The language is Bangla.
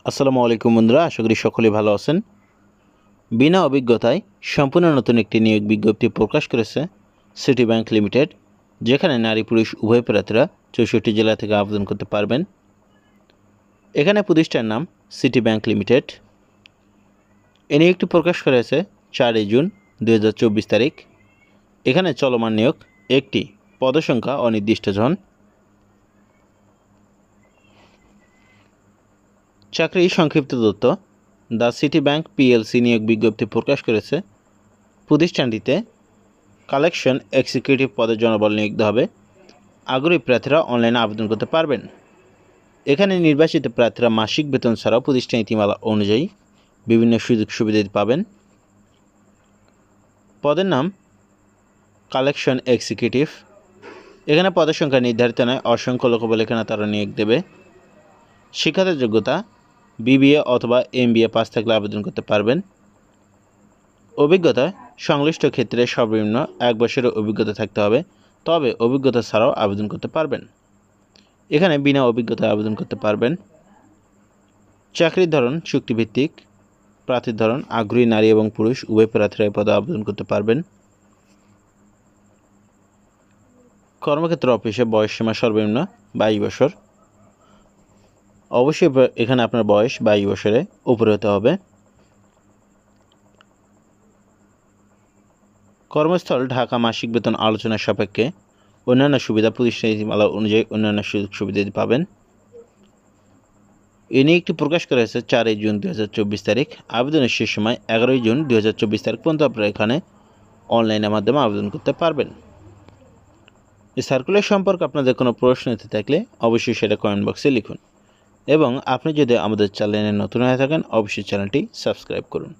আসসালামু আলাইকুম বন্ধুরা, আশা করি সকলেই ভালো আছেন। বিনা অভিজ্ঞতায় সম্পূর্ণ নতুন একটি নিয়োগ বিজ্ঞপ্তি প্রকাশ করেছে সিটি ব্যাংক লিমিটেড, যেখানে নারী পুরুষ উভয় প্রার্থীরা 64 জেলা থেকে আবেদন করতে পারবেন। এখানে প্রতিষ্ঠানের নাম সিটি ব্যাংক লিমিটেড। এই নিয়োগটি প্রকাশ করেছে 4 জুন 2024 তারিখ। এখানে চলমান নিয়োগ একটি, পদসংখ্যা অনির্দিষ্টজন। চাকরি সংক্ষিপ্ত তথ্য: দ্য সিটি ব্যাংক পিএলসি নিয়োগ বিজ্ঞপ্তি প্রকাশ করেছে। প্রতিষ্ঠানটিতে কালেকশন এক্সিকিউটিভ পদের জনবল নিয়োগ হবে। আগ্রহী প্রার্থীরা অনলাইনে আবেদন করতে পারবেন। এখানে নির্বাচিত প্রার্থীরা মাসিক বেতন ছাড়াও প্রতিষ্ঠান নীতিমালা অনুযায়ী বিভিন্ন সুযোগ সুবিধা পাবেন। পদের নাম কালেকশন এক্সিকিউটিভ। এখানে পদের সংখ্যা নির্ধারিত নয়, অসংখ্য লোকবল এখানে তারা নিয়োগ দেবে। শিক্ষাগত যোগ্যতা বিবিএ অথবা এমবিএ পাস থাকলে আবেদন করতে পারবেন। অভিজ্ঞতা সংশ্লিষ্ট ক্ষেত্রে সর্বনিম্ন 1 বছরের অভিজ্ঞতা থাকতে হবে, তবে অভিজ্ঞতা ছাড়াও আবেদন করতে পারবেন। এখানে বিনা অভিজ্ঞতায় আবেদন করতে পারবেন। চাকরির ধরন চুক্তিভিত্তিক। প্রার্থীর ধরন আগ্রহী নারী এবং পুরুষ উভয় প্রার্থীরা এই পদে আবেদন করতে পারবেন। কর্মক্ষেত্র অফিসে বয়সসীমা সর্বনিম্ন 22 বছর। অবশ্যই এখানে আপনার বয়স 22 বছরের উপরে হতে হবে। কর্মস্থল ঢাকা। মাসিক বেতন আলোচনা সাপেক্ষে। অন্যান্য সুবিধা প্রতিষ্ঠান নীতিমালা অনুযায়ী অন্যান্য সুযোগ সুবিধা পাবেন। এই নিয়োগটি প্রকাশ করা হয়েছে 4 জুন 2024 তারিখ। আবেদনের শেষ সময় 11 জুন 2024 তারিখ পর্যন্ত আপনারা এখানে অনলাইনের মাধ্যমে আবেদন করতে পারবেন। এই সার্কুলার সম্পর্কে আপনাদের কোনো প্রশ্ন থাকলে অবশ্যই সেটা কমেন্ট বক্সে লিখুন, এবং আপনি যদি আমাদের চ্যানেলে নতুন হয়ে থাকেন অবশ্যই চ্যানেলটি সাবস্ক্রাইব করুন।